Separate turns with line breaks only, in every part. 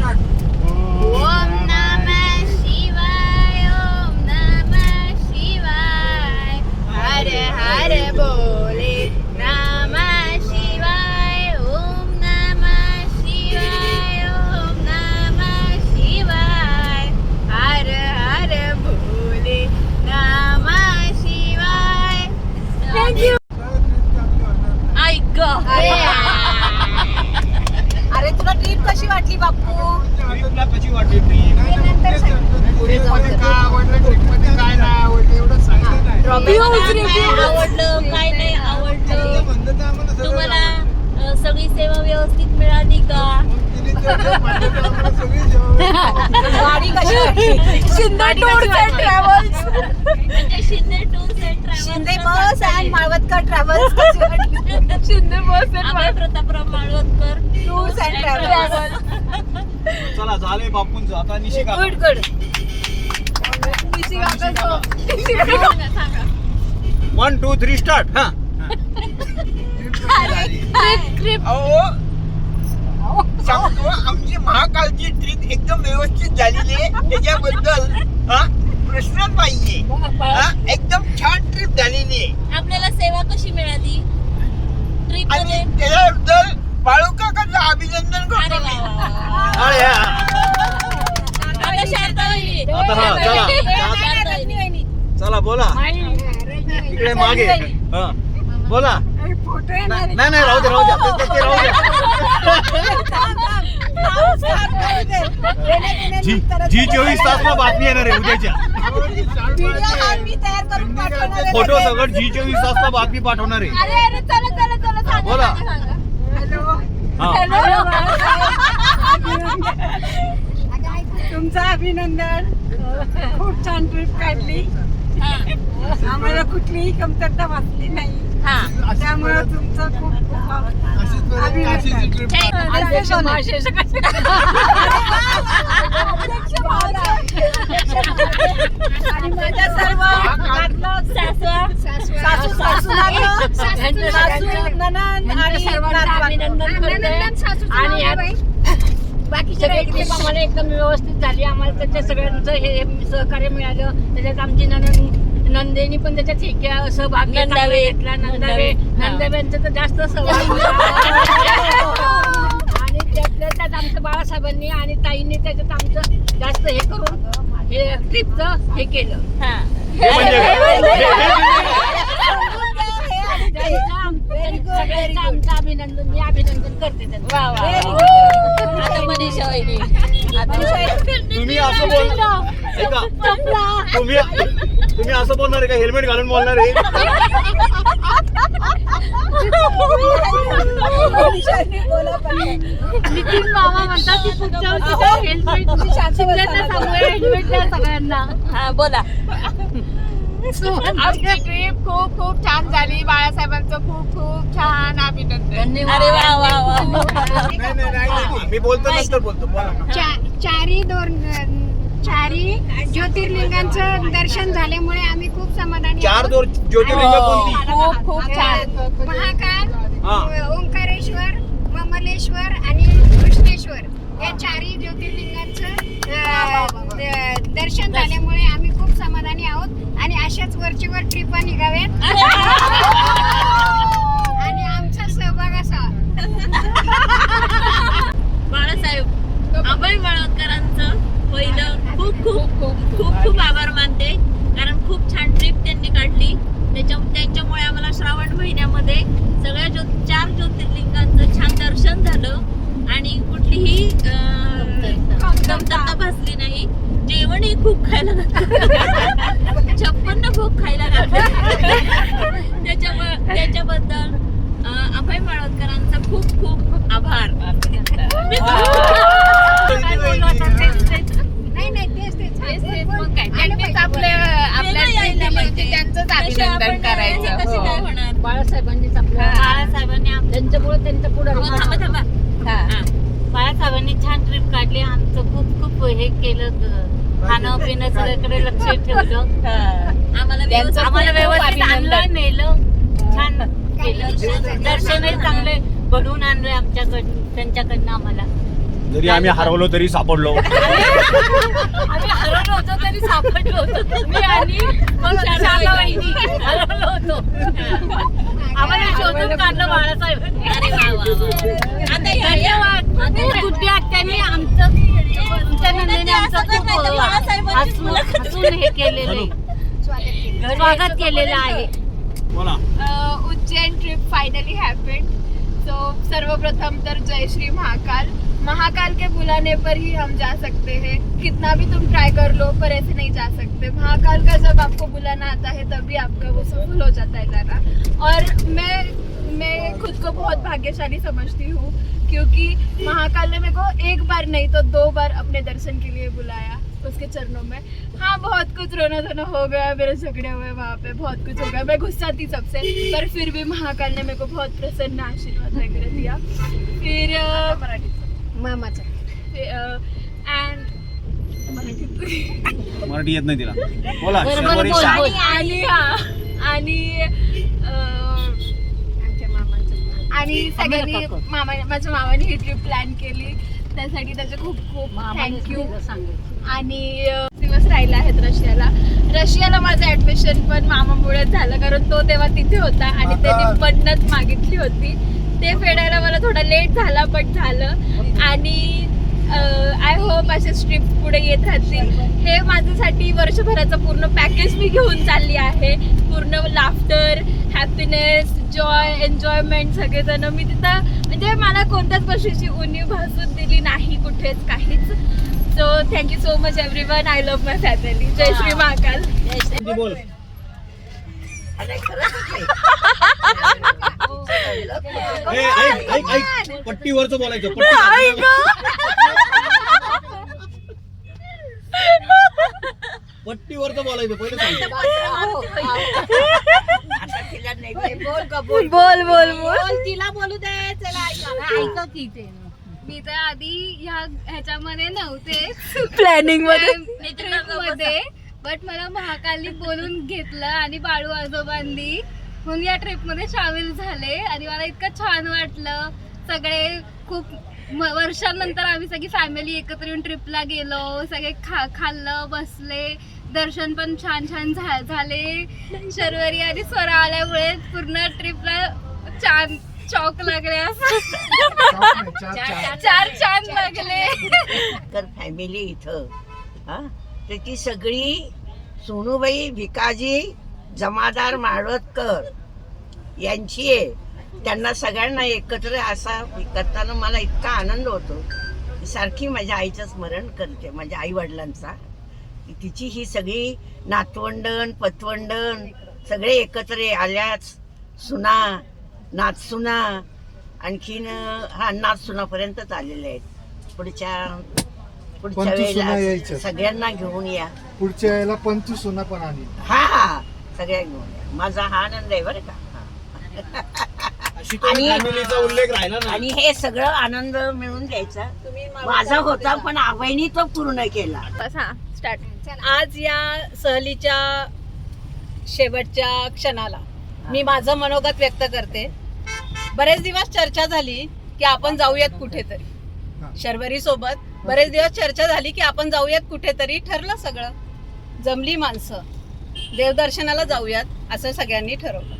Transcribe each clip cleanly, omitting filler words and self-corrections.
ओम नमः शिवाय, ओम नमः शिवाय, हर हर बोले नमः शिवाय, ओम नमः शिवाय, ओम नमः शिवाय, हर हर बोले नमः शिवाय. थँक्यू. ऐक
अरे तुला ट्रिप कशी वाटली बापू?
ट्रिपला कशी वाटली ट्रिप?
नंतर सांग.
पुढे जाऊन काय आवडलं ट्रिपमध्ये काय नाही आवडलं एवढं सांगितलं नाही.
आवडलं काय नाही आवडलं,
म्हणलं तर आम्हाला सगळं
तुम्हाला सगळी सेवा व्यवस्थित मिळाली का?
तिने जे म्हणलं तर आम्हाला सगळी जेवण
गाडी कशी वाटली?
Shinde tours and travels.
म्हणजे Shinde tours and
Shinde
travels
bus आणि माळवतकर ट्रॅव्हल्स कशी वाटली?
Shinde bus
Abhay Prataprao Malvatkar
tours and travels.
चला झाले बापूंचं आता निशिका
गुड गुड.
1 2 3 स्टार्ट. हा
अहो सांगतो आमची महाकालची ट्रिप एकदम व्यवस्थित झालेली आहे त्याच्याबद्दल प्रश्न पाहिजे. एकदम छान ट्रिप झालेली आहे
आपल्याला सेवा कशी मिळाली ट्रिप
आणि
मध्ये?
त्याच्याबद्दल बाळूकाकांचं अभिनंदन
अरे
करतो
वा
मी.
वा वा.
अरे हा.
आता शारदा वहिनी.
आता हा चला
शारदा वहिनी.
चला बोला इकडे मागे हा बोला. नाही नाही राहू दे राहू दे ते राहू दे. जी 24 तासला बातमी येणार आहे उद्याच्या.
मी तयार करून पाठवणार आहे.
फोटो सगळं जी 24 तासला बातमी पाठवणार आहे.
अरे चला चला चला
हा, बोला हा
तुमचं अभिनंदन. खूप छान ट्रिप काढली.
हा.
आम्हाला कुठलीही कमतरता वाटली नाही.
हा.
त्यामुळे तुमचं खूप खूप
काशीची ट्रिप
अध्यक्ष महाशय आणि माझ्या सर्व सासू सासू ननंद आणि
अभिनंदन
आणि
बाकीचे ट्रिप आम्हाला एकदम व्यवस्थित झाली. आम्हाला त्याच्या सगळ्यांचं हे सहकार्य मिळालं. त्याच्यात आमची नंदेनी पण त्याच्यात सहभाग घेतला. नंदाव्यांचं तर जास्त सहभाग आणि त्यातल्या त्यात आमचं बाळासाहेबांनी आणि ताईंनी त्याच्यात आमचं जास्त हे करून हे ट्रिपचं हे केलं.
हा.
हे म्हणजे
सगळ्यांचं आमचं अभिनंदन, मी अभिनंदन करते त्यांचं.
वा वा. आता मनीषा वहिनी.
तुम्ही असं बोल ऐका तुम्ही असं बोलणार आहे का? हेल्मेट घालून बोलणार आहे?
नितीन मामा म्हणतात की पुढच्या वर्षी हेल्मेट हेल्मेट द्या सगळ्यांना.
हा बोला.
आमची ट्रिप खूप खूप छान झाली. बाळासाहेबांचं खूप खूप छान अभिनंदन.
अरे वा वा वा.
नाही मी बोलतो नंतर बोलतो बोला.
चारी ज्योतिर्लिंगांचं दर्शन झाल्यामुळे आम्ही खूप समाधानी
4 ज्योतिर्लिंग कोणती?
खूप खूप छान.
महाकाल,
हा.
ओंकारेश्वर, कमलेश्वर आणि कृष्णेश्वर या चारही ज्योतिर्लिंगांचं दर्शन झाल्यामुळे आम्ही खूप समाधानी आहोत आणि अशाच वरचीवर ट्रिपा निघाव्यात आणि आमचा सहभाग असावा.
बाळासाहेब अभय माळवतकरांचं पहिलं खूप खूप खूप खूप खूप आभार मानते. कारण खूप छान ट्रिप त्यांनी काढली. त्यांच्यामुळे आम्हाला श्रावण महिन्यामध्ये सगळ्या 4 ज्योतिर्लिंगांचं छान दर्शन झालं आणि कुठलीही कमतरता भासली नाही. जेवणही खूप खायला घातलं. 56 भोग खायला घातलं. त्याच्याबद्दल अभय माळवतकरांचा खूप खूप आभार.
नाही तेच
मग काय त्यांनीच त्यांचंच अभिनंदन करायचं.
कशी काय होणार?
बाळासाहेबांनीच आपलं त्यांच्यामुळे त्यांचं पुढे
थांबा थांबा.
बाळासाहेबांनी छान ट्रिप काढली. आमचं खूप खूप हे केलं. खाणं पिणं सगळीकडे लक्ष ठेवलं.
आम्हाला
व्यवस्थित आणलं नेलं. छान केलं. दर्शनही चांगले घडवून आणले आमच्याकडून त्यांच्याकडनं आम्हाला.
जरी आम्ही हरवलो तरी सापडलो.
आम्ही हरवलो होतो तरी सापडलो होतो. मी आणि शारदा वहिनी हरवलो होतो. आम्हाला शोधून काढलं बाळासाहेब.
अरे वा वा वा. आता
धन्यवाद. गुड्डी आत्याने आमचं तुमच्या नंदेने आमचं खूप हसून हे केलेलं आहे, स्वागत केलेलं आहे.
बोला.
Ujjain trip finally happened. तो सर्वप्रथम तर जय श्री महाकाल. महाकाल के बुलाने पर ही हम जा सकते हैं. कितना भी तुम ट्राई कर लो पर ऐसे नहीं जा सकते. महाकाल का जब आपको बुलाना आता है तभी आपका वो सफल हो जाता है जाना. और मैं खुद को बहुत भाग्यशाली समझती हूँ क्योंकि महाकाल ने मेरे को एक बार नहीं तो 2 बार अपने दर्शन के लिए बुलाया उसके चरणों में. हाँ, बहुत कुछ रोना धोना हो गया, मेरे झगड़े हुए वहाँ पे, बहुत कुछ हो गया. मैं गुस्सा थी सबसे, पर फिर भी महाकाल ने मेरे को बहुत प्रसन्न आशीर्वाद वगैरह दिया. फिर
मामाचा
एंड
मराठी येत नाही तिला. बोला.
बरोबर
शर्वरी
बोल,
शाह.
बोल.
आणि सगळ्यांनी माझ्या मामाने ही ट्रिप प्लॅन केली त्यासाठी त्याचे खूप खूप थँक्यू. आणि दिवस राहिले आहेत रशियाला माझं ऍडमिशन पण मामामुळेच झालं कारण तो तेव्हा तिथे होता आणि त्यांनी मन्नत मागितली होती. ते फेडायला मला थोडा लेट झाला पण झालं. आणि आय होप असे ट्रिप पुढे येत राहतील. हे माझ्यासाठी वर्षभराचं पूर्ण पॅकेज मी घेऊन चालली आहे. पूर्ण लाफ्टर, हॅपीनेस, जॉय, एन्जॉयमेंट सगळेजण. मी तिथं म्हणजे मला कोणत्याच गोष्टीची उणीव भासून दिली नाही कुठेच काहीच. So thank you so much everyone. I love my family. जय श्री महाकाल.
बोल. ऐक पट्टीवरचं बोलायचं. पट्टीवरचं बोलायचं पहिलं सांग.
बोल.
तिला बोलू दे. चला ऐका की ते.
मी तर आधी ह्याच्यामध्ये नव्हते
प्लॅनिंग
मध्ये, बट मला महाकाली बोलून घेतलं आणि बाळू आजोबांनी म्हणून या ट्रिप मध्ये सामील झाले. आणि मला इतकं छान वाटलं. सगळे खूप वर्षांनंतर आम्ही सगळी फॅमिली एकत्र येऊन ट्रिपला गेलो. सगळे खाल्लं, बसले, दर्शन पण छान छान झाले. शर्वरी आणि स्वरा आल्यामुळे पूर्ण ट्रिपला छान चौक लागले. चार छान लागले.
तर फॅमिली इथं त्याची सगळी सोनूबाई भिकाजी जमादार माळवदकर यांची आहे. त्यांना सगळ्यांना एकत्र असा करताना मला इतका आनंद होतो. सारखी माझ्या आईचं स्मरण करते, माझ्या आई वडिलांचा. तिची ही सगळी नातवंडण पतवंडण सगळे एकत्र आल्याच. सुना, नातसुना, आणखीन नातसुनापर्यंतच आलेले आहेत. पुढच्या वेळेला सगळ्यांना घेऊन या.
पुढच्या वेळेला पंचू सोना पण आली.
हा सगळ्या घेऊन या. माझा हा आनंद आहे बरं का.
फॅमिलीचा उल्लेख राहिला ना.
आणि हे सगळं आनंद मिळून द्यायचा माझा होता पण आबाईनी तो पूर्ण केला.
आज या सहलीच्या शेवटच्या क्षणाला मी माझं मनोगत व्यक्त करते. बरेच दिवस चर्चा झाली की आपण जाऊयात कुठेतरी. शर्वरी सोबत बरेच दिवस चर्चा झाली की आपण जाऊयात कुठेतरी. ठरलं सगळं, जमली माणसं, देवदर्शनाला जाऊयात असं सगळ्यांनी ठरवलं.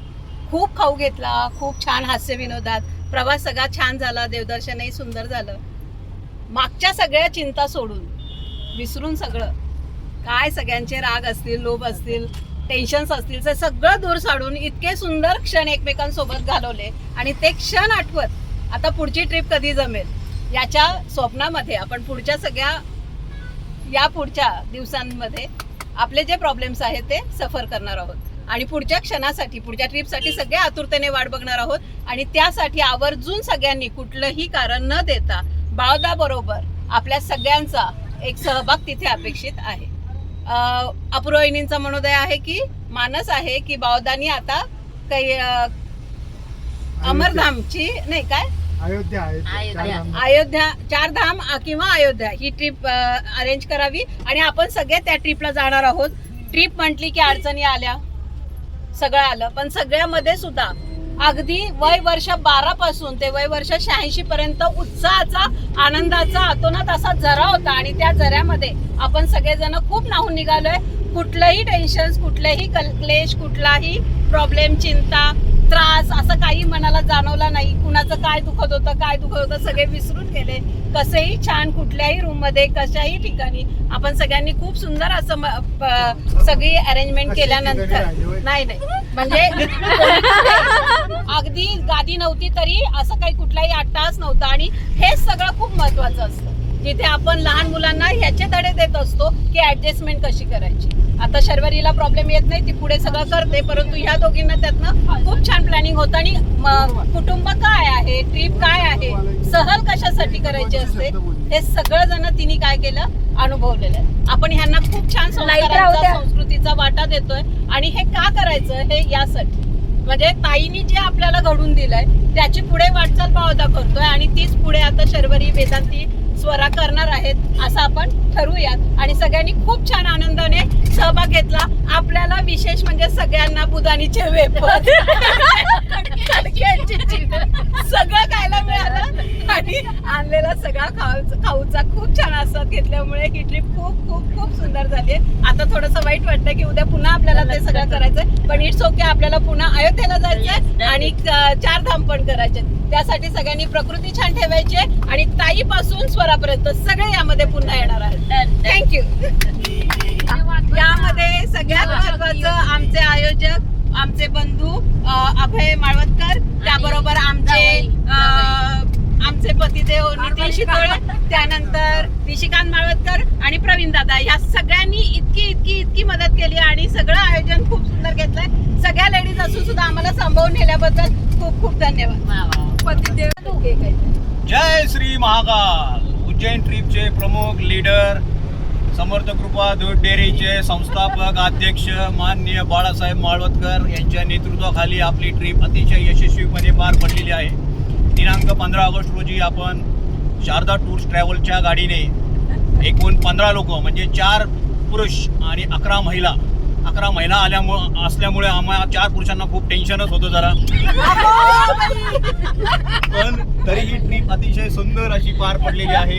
खूप खाऊ घेतला, खूप छान हास्य विनोदात प्रवास सगळा छान झाला. देवदर्शनही सुंदर झालं. मागच्या सगळ्या चिंता सोडून विसरून सगळं काय सगळ्यांचे राग असतील, लोभ असतील, टेन्शन्स असतील, ते सगळं दूर साडून इतके सुंदर क्षण एकमेकांसोबत घालवले. आणि ते क्षण आठवत आता पुढची ट्रिप कधी जमेल याच्या स्वप्नामध्ये आपण पुढच्या दिवसांमध्ये आपले जे प्रॉब्लेम्स आहेत ते सफर करणार आहोत. आणि पुढच्या क्षणासाठी, पुढच्या ट्रिपसाठी सगळे आतुरतेने वाट बघणार आहोत. आणि त्यासाठी आवर्जून सगळ्यांनी कुठलंही कारण न देता बावदा बरोबर आपल्या सगळ्यांचा एक सहभाग तिथे अपेक्षित आहे. अपूर्वहिनींचा मनोदय आहे की मानस आहे की बावदानी आता काही अमरधामची नाही काय अयोध्या, चारधाम किंवा अयोध्या ही ट्रिप अरेंज करावी. आणि आपण सगळे त्या ट्रिपला जाणार आहोत. ट्रिप म्हटली की अडचणी आल्या, सगळं आलं, पण सगळ्यामध्ये सुद्धा
अगदी वय वर्ष 12 पासून ते वय वर्ष 86 पर्यंत उत्साहाचा आनंदाचा अतोनात असा झरा होता आणि त्या झऱ्यामध्ये आपण सगळेजण खूप न्हाऊन निघालोय. कुठलंही टेन्शन, कुठलेही क्लेश, कुठलाही प्रॉब्लेम, चिंता, त्रास असं काही मनाला जाणवला नाही. कुणाचं काय दुखत होतं सगळे विसरून गेले. कसेही छान कुठल्याही रूम मध्ये कशाही ठिकाणी आपण सगळ्यांनी खूप सुंदर असं सगळी अरेंजमेंट केल्यानंतर नाही म्हणजे अगदी गादी नव्हती तरी असं काही कुठलाही अट्टास नव्हता. आणि हेच सगळं खूप महत्वाचं असतं जिथे आपण लहान मुलांना ह्याचे धडे देत असतो की ऍडजस्टमेंट कशी करायची. आता शर्वरीला प्रॉब्लेम येत नाही, ती पुढे सगळं करते, परंतु ह्या दोघींना त्यातनं खूप छान प्लॅनिंग होतं. आणि कुटुंब काय आहे, ट्रिप काय आहे, सहल कशासाठी करायची असते, हे सगळं जण तिने काय केलं अनुभवलेलं आहे. आपण ह्यांना खूप छान संस्कृतीचा वाटा देतोय. आणि हे का करायचं हे यासाठी म्हणजे ताईनी जे आपल्याला घडून दिलंय त्याची पुढे वाटचाल पावता करतोय आणि तीच पुढे आता शर्वरी, वेदांती, स्वरा करणार आहेत असं आपण ठरवूयात. आणि सगळ्यांनी खूप छान आनंदाने सहभाग घेतला. आपल्याला विशेष म्हणजे सगळ्यांना बुधानीचे वेफर सगळं खायला मिळालं आणि आणलेला सगळा खाऊचा खूप छान आस्वाद घेतल्यामुळे ही ट्रिप खूप खूप खूप सुंदर झाली. आता थोडंसं वाईट वाटतं की उद्या पुन्हा आपल्याला ते सगळं करायचंय, पण इट्स ओके. आपल्याला पुन्हा अयोध्येला जायचंय आणि 4 धाम पण करायचे. त्यासाठी सगळ्यांनी प्रकृती छान ठेवायची आणि ताईपासून स्वरापर्यंत सगळे यामध्ये पुन्हा येणार आहेत. थँक्यू. यामध्ये सगळ्यात महत्वाचं आमचे आयोजक, आमचे बंधू अभय माळवतकर, त्याबरोबर आमचे पतिदेव नितीन शितोळे, त्यानंतर निशिकांत माळवतकर आणि प्रवीण दादा, या सगळ्यांनी इतकी मदत केली आणि सगळं आयोजन खूप सुंदर घेतलंय. सगळ्या लेडीज असून सुद्धा आम्हाला सांभाळून नेल्याबद्दल खूप खूप धन्यवाद. पतिदेव
जय श्री महाकाल. उज्जैन ट्रिपचे प्रमुख लीडर, समर्थ कृपा दूध डेअरीचे संस्थापक अध्यक्ष माननीय बाळासाहेब माळवतकर यांच्या नेतृत्वाखाली आपली ट्रिप अतिशय यशस्वीपणे पार पडलेली आहे. दिनांक 15 ऑगस्ट रोजी आपण शारदा टूर्स ट्रॅव्हलच्या गाडीने एकूण 15 लोक म्हणजे 4 पुरुष आणि 11 महिला असल्यामुळे आम्हाला 4 पुरुषांना खूप टेन्शनच होतं जरा, पण तरीही ट्रिप अतिशय सुंदर अशी पार पडलेली आहे.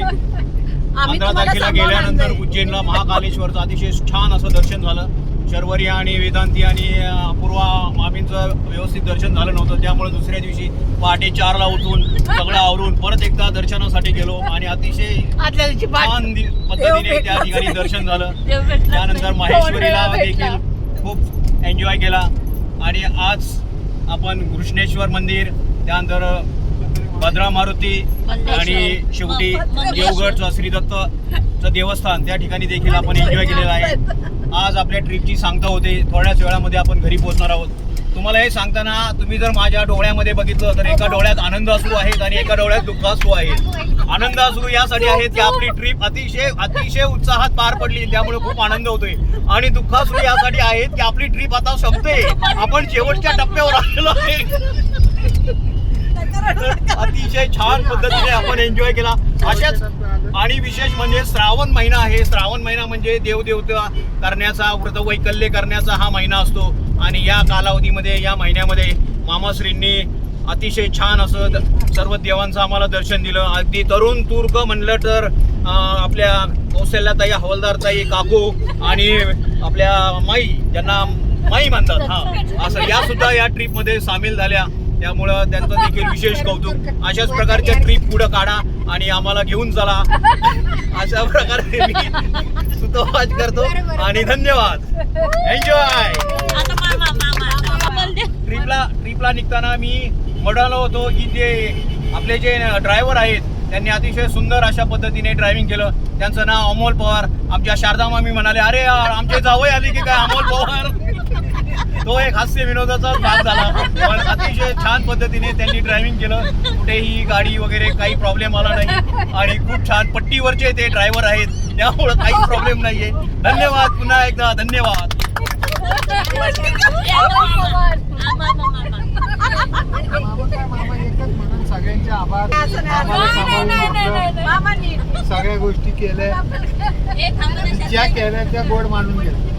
15 तारखेला गेल्यानंतर उज्जैनला महाकालेश्वरचं अतिशय छान असं दर्शन झालं. शर्वरी आणि वेदांती आणि अपूर्वा मामींचं व्यवस्थित दर्शन झालं नव्हतं, त्यामुळे दुसऱ्या दिवशी पहाटे 4ला उठून सगळं आवरून परत एकदा दर्शनासाठी गेलो आणि अतिशय छान पद्धतीने त्या ठिकाणी दर्शन झालं. त्यानंतर माहेश्वरीला देखील खूप एन्जॉय केला. आणि आज आपण घृष्णेश्वर मंदिर, त्यानंतर भद्रा मारुती आणि शेवटी देवगडचं श्री दत्तचं देवस्थान, त्या ठिकाणी देखील आपण एन्जॉय केलेला आहे. आज आपल्या ट्रिपची सांगता होते, थोड्याच वेळामध्ये आपण घरी पोहोचणार आहोत. तुम्हाला हे सांगताना तुम्ही जर माझ्या डोळ्यामध्ये बघितलं तर एका डोळ्यात आनंद अश्रू आहेत आणि एका डोळ्यात दुःख अश्रू आहेत. आनंद अश्रू यासाठी आहेत की आपली ट्रिप अतिशय उत्साहात पार पडली, त्यामुळे खूप आनंद होतोय. आणि दुःख अश्रू यासाठी आहेत की आपली ट्रिप आता संपते, आपण शेवटच्या टप्प्यावर आलेलो आहे. अतिशय छान पद्धतीने आपण एन्जॉय केला. अशाच आणि विशेष म्हणजे श्रावण महिना आहे. श्रावण महिना म्हणजे देवदेवता करण्याचा, व्रतवैकल्य करण्याचा हा महिना असतो. आणि या कालावधीमध्ये, या महिन्यामध्ये मामाश्रींनी अतिशय छान असं सर्व देवांचं आम्हाला दर्शन दिलं. अगदी तरुण तुर्क म्हणलं तर आपल्या कौशल्याताई, हवालदारताई, काकू आणि आपल्या माई, ज्यांना माई म्हणतात, हा असं, या सुद्धा या ट्रिपमध्ये सामील झाल्या. त्यामुळं त्यांचं देखील विशेष कौतुक. अशाच प्रकारच्या ट्रिप पुढे काढा आणि आम्हाला घेऊन चला, अशा प्रकारे मी सुतोवाच करतो आणि धन्यवाद. एन्जॉय. ट्रिपला निघताना मी म्हणालो होतो की ते आपले जे ड्रायव्हर आहेत त्यांनी अतिशय सुंदर अशा पद्धतीने ड्रायव्हिंग केलं. त्यांचं नाव अमोल पवार. आमच्या शारदा मामी म्हणाले, अरे यार आमचे जावई आली की काय अमोल पवार. तो एक हास्य विनोदाचा भाग झाला, पण अतिशय छान पद्धतीने त्यांनी ड्रायव्हिंग केलं. कुठेही गाडी वगैरे काही प्रॉब्लेम आला नाही आणि खूप छान पट्टीवरचे ते ड्रायव्हर आहेत, त्यामुळं काही प्रॉब्लेम नाहीये. धन्यवाद, पुन्हा एकदा धन्यवाद.
सगळ्यांचे आभार. सगळ्या गोष्टी केल्या, ज्या केल्या त्या गोड मानून गेल्या.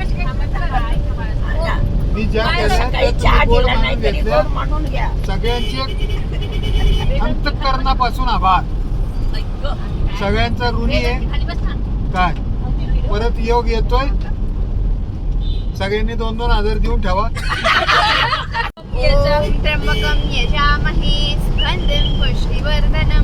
मी ज्या केल्या त्या
सकाळी
तुम्ही
चहा
गोड
दिला
मानून
नाही तरी
घेतल्या.
गोड म्हणून घ्या.
सगळ्यांचे अंतःकरणापासून आभार. सगळ्यांचा ऋणी आहे काय. परत योग येतोय. सगळ्यांनी 2-2 हजार देऊन ठेवा.
यजं त्र्यंबकं यजामहे सुगन्धिं पुष्टिवर्धनं